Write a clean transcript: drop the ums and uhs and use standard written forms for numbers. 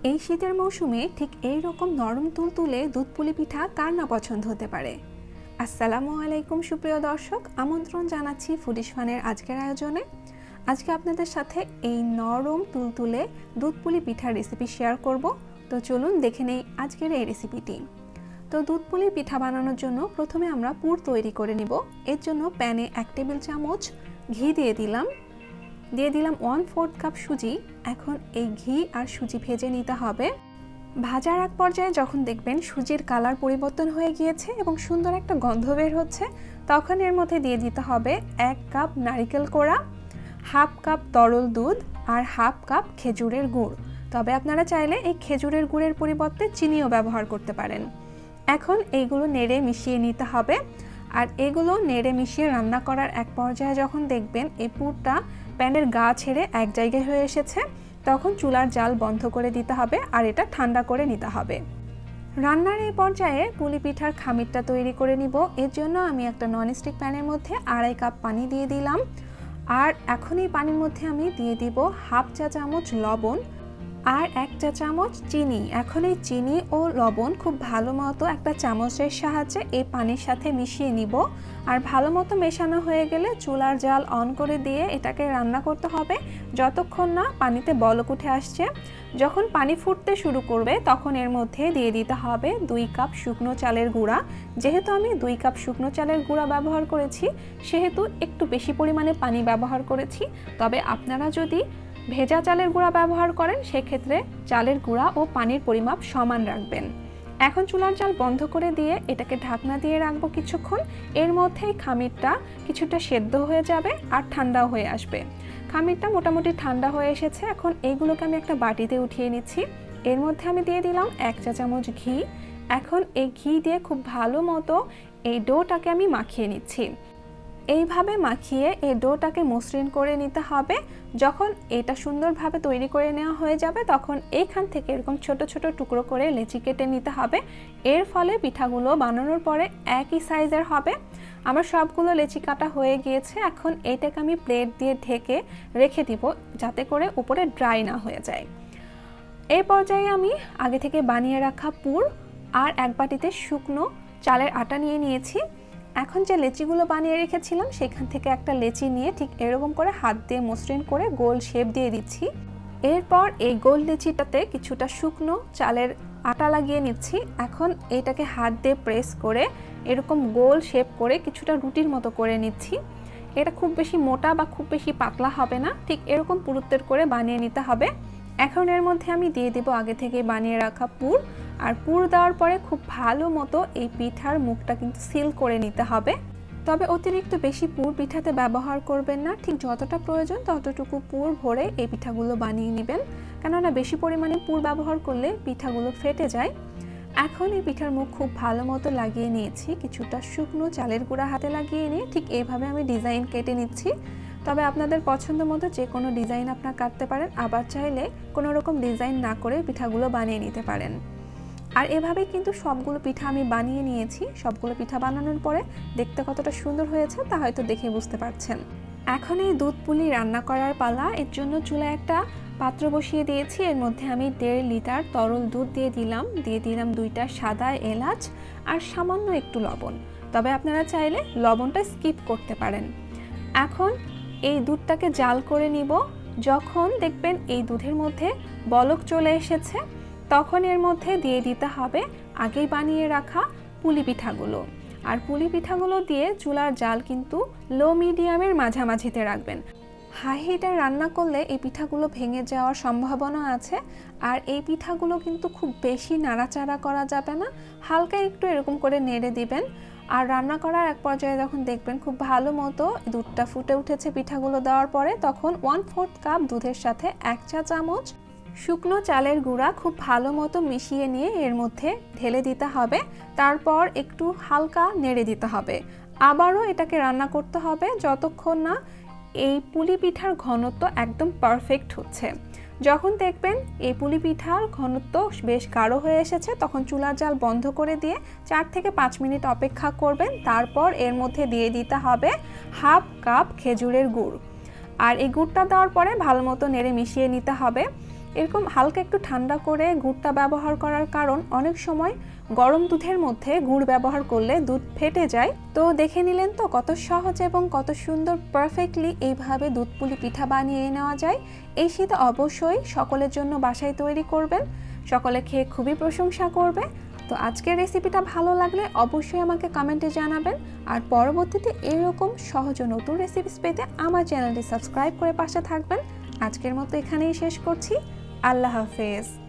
এই শীতের মৌসুমে ঠিক এই রকম নরম তুলতুলে দুধ পুলি পিঠা কার না পছন্দ হতে পারে। আসসালামু আলাইকুম সুপ্রিয় দর্শক, আমন্ত্রণ জানাচ্ছি ফুডিশ ফানের আজকের আয়োজনে। আজকে আপনাদের সাথে এই নরম তুলতুলে দুধ পুলি পিঠার রেসিপি শেয়ার করব। তো চলুন দেখে নেই আজকের এই রেসিপিটি। তো দুধ পুলি পিঠা বানানোর জন্য প্রথমে আমরা পুর তৈরি করে নিব। এর জন্য প্যানে 1 টেবিল চামচ ঘি দিয়ে দিলাম 1/4 কাপ সুজি। এখন এই ঘি আর সুজি ভেজে নিতে হবে। ভাজার এক পর্যায়ে যখন দেখবেন সুজির কালার পরিবর্তন হয়ে গিয়েছে এবং সুন্দর একটা গন্ধ বের হচ্ছে, তখন এর মধ্যে দিয়ে দিতে হবে 1 কাপ নারকেল কোড়া, 1/2 কাপ তরল দুধ আর 1/2 কাপ খেজুরের গুড়। তবে আপনারা চাইলে এই খেজুরের গুড়ের পরিবর্তে চিনিও ব্যবহার করতে পারেন। এখন এইগুলো নেড়ে মিশিয়ে নিতে হবে। আর এগুলো নেড়ে মিশিয়ে রান্না করার এক পর্যায়ে যখন দেখবেন এই পুরটা প্যানের গা ছেড়ে এক জায়গায় হয়ে এসেছে, তখন চুলার জাল বন্ধ করে দিতে হবে আর এটা ঠান্ডা করে নিতে হবে। রান্নার এই পর্যায়ে পুলি পিঠার খামিরটা তৈরি করে নিব। এর জন্য আমি একটা ননস্টিক প্যানের মধ্যে 2.5 কাপ পানি দিয়ে দিলাম। আর এখন এই পানির মধ্যে আমি দিয়ে দিব 1/2 চা চামচ লবণ আর 1 চা চামচ চিনি। এখন এই চিনি ও লবণ খুব ভালো মতো একটা চামচের সাহায্যে এই পানির সাথে মিশিয়ে নিব। আর ভালো মতো মেশানো হয়ে গেলে চুলার জাল অন করে দিয়ে এটাকে রান্না করতে হবে যতক্ষণ না পানিতে বলক উঠে আসছে। যখন পানি ফুটতে শুরু করবে তখন এর মধ্যে দিয়ে দিতে হবে 2 কাপ শুকনো চালের গুঁড়া। যেহেতু আমি 2 কাপ শুকনো চালের গুঁড়া ব্যবহার করেছি, সেহেতু একটু বেশি পরিমাণে পানি ব্যবহার করেছি। তবে আপনারা যদি ভেজা চালের গুঁড়া ব্যবহার করেন, সেক্ষেত্রে চালের গুঁড়া ও পানির পরিমাপ সমান রাখবেন। এখন চুলার জাল বন্ধ করে দিয়ে এটাকে ঢাকনা দিয়ে রাখবো কিছুক্ষণ। এর মধ্যেই খামিরটা কিছুটা সেদ্ধ হয়ে যাবে আর ঠান্ডাও হয়ে আসবে। খামিরটা মোটামুটি ঠান্ডা হয়ে এসেছে। এখন এইগুলোকে আমি একটা বাটিতে উঠিয়ে নিচ্ছি। এর মধ্যে আমি দিয়ে দিলাম 1 চা চামচ ঘি। এখন এই ঘি দিয়ে খুব ভালো মতো এই ডোটাকে আমি মাখিয়ে নিচ্ছি। এইভাবে মাখিয়ে এই ডোটাকে মসৃণ করে নিতে হবে। যখন এটা সুন্দরভাবে তৈরি করে নেওয়া হয়ে যাবে, তখন এইখান থেকে এরকম ছোট ছোট টুকরো করে লেচি কেটে নিতে হবে। এর ফলে পিঠাগুলো বানানোর পরে একই সাইজের হবে। আমার সবগুলো লেচি কাটা হয়ে গিয়েছে। এখন এইটাকে আমি প্লেট দিয়ে ঢেকে রেখে দিব, যাতে করে উপরে ড্রাই না হয়ে যায়। এই পর্যায়ে আমি আগে থেকে বানিয়ে রাখা পুর আর এক বাটিতে শুকনো চালের আটা নিয়ে নিয়েছি। এখন যে লেচিগুলো বানিয়ে রেখেছিলাম, সেখান থেকে একটা লেচি নিয়ে ঠিক এরকম করে হাত দিয়ে মসৃণ করে গোল শেপ দিয়ে দিচ্ছি। এরপর এই গোল লেচিটাতে কিছুটা শুকনো চালের আটা লাগিয়ে নিচ্ছি। এখন এটাকে হাত দিয়ে প্রেস করে এরকম গোল শেপ করে কিছুটা রুটির মতো করে নিচ্ছি। এটা খুব বেশি মোটা বা খুব বেশি পাতলা হবে না, ঠিক এরকম পুরুত্বের করে বানিয়ে নিতে হবে। এখন এর মধ্যে আমি দিয়ে দেব আগে থেকে বানিয়ে রাখা পুর। আর পুর দেওয়ার পরে খুব ভালো মতো এই পিঠার মুখটা কিন্তু সিল করে নিতে হবে। তবে অতিরিক্ত বেশি পুর পিঠাতে ব্যবহার করবেন না, ঠিক যতটা প্রয়োজন ততটুকু পুর ভরে এই পিঠাগুলো বানিয়ে নেবেন। কেননা বেশি পরিমাণে পুর ব্যবহার করলে পিঠাগুলো ফেটে যায়। এখন এই পিঠার মুখ খুব ভালো মতো লাগিয়ে নিয়েছি। কিছুটা শুকনো চালের গুঁড়া হাতে লাগিয়ে নিয়ে ঠিক এইভাবে আমি ডিজাইন কেটে নিচ্ছি। তবে আপনাদের পছন্দ মতো যে কোনো ডিজাইন আপনারা কাটতে পারেন, আবার চাইলে কোনো রকম ডিজাইন না করে পিঠাগুলো বানিয়ে নিতে পারেন। আর এভাবেই কিন্তু সবগুলো পিঠা আমি বানিয়ে নিয়েছি। সবগুলো পিঠা বানানোর পরে দেখতে কতটা সুন্দর হয়েছে তা হয়তো দেখে বুঝতে পারছেন। এখন এই দুধ পুলি রান্না করার পালা। এর জন্য চুলায় একটা পাত্র বসিয়ে দিয়েছি। এর মধ্যে আমি 1.5 লিটার তরল দুধ দিয়ে দিলাম 2টা সাদা এলাচ আর সামান্য একটু লবণ। তবে আপনারা চাইলে লবণটা স্কিপ করতে পারেন। এখন এই দুধটাকে জাল করে নিব। যখন দেখবেন এই দুধের মধ্যে বলক চলে এসেছে, তখন এর মধ্যে দিয়ে দিতে হবে আগেই বানিয়ে রাখা পুলি পিঠাগুলো। আর পুলি পিঠাগুলো দিয়ে চুলার জাল কিন্তু লো মিডিয়ামের মাঝামাঝিতে রাখবেন। হাই হিটে রান্না করলে এই পিঠাগুলো ভেঙে যাওয়ার সম্ভাবনা আছে। আর এই পিঠাগুলো কিন্তু খুব বেশি নাড়াচাড়া করা যাবে না, হালকা একটু এরকম করে নেড়ে দিবেন। আর রান্না করার এক পর্যায়ে যখন দেখবেন খুব ভালো মতো দুধটা ফুটে উঠেছে পিঠাগুলো দেওয়ার পরে, তখন 1/4 কাপ দুধের সাথে 1 চা চামচ শুকনো চালের গুঁড়া খুব ভালো মতো মিশিয়ে নিয়ে এর মধ্যে ঢেলে দিতে হবে। তারপর একটু হালকা নেড়ে দিতে হবে। আবারও এটাকে রান্না করতে হবে যতক্ষণ না এই পুলি পিঠার ঘনত্ব একদম পারফেক্ট হচ্ছে। যখন দেখবেন এই পুলি পিঠার ঘনত্ব বেশ গাঢ় হয়ে এসেছে, তখন চুলার জাল বন্ধ করে দিয়ে 4 থেকে 5 মিনিট অপেক্ষা করবেন। তারপর এর মধ্যে দিয়ে দিতে হবে 1/2 কাপ খেজুরের গুড়। আর এই গুড়টা দেওয়ার পরে ভালো মতো নেড়ে মিশিয়ে নিতে হবে। এরকম হালকা একটু ঠান্ডা করে গুড়টা ব্যবহার করার কারণ অনেক সময় গরম দুধের মধ্যে গুড় ব্যবহার করলে দুধ ফেটে যায়। তো দেখে নিলেন তো কত সহজ এবং কত সুন্দর পারফেক্টলি এইভাবে দুধ পুলি পিঠা বানিয়ে নেওয়া যায়। এই শীতে অবশ্যই সকলের জন্য বাসায় তৈরি করবেন, সকলে খেয়ে খুবই প্রশংসা করবে। তো আজকের রেসিপিটা ভালো লাগলে অবশ্যই আমাকে কমেন্টে জানাবেন, আর পরবর্তীতে এরকম সহজ ও নতুন রেসিপিস পেতে আমার চ্যানেলটি সাবস্ক্রাইব করে পাশে থাকবেন। আজকের মতো এখানেই শেষ করছি। আল্লাহ হাফেজ।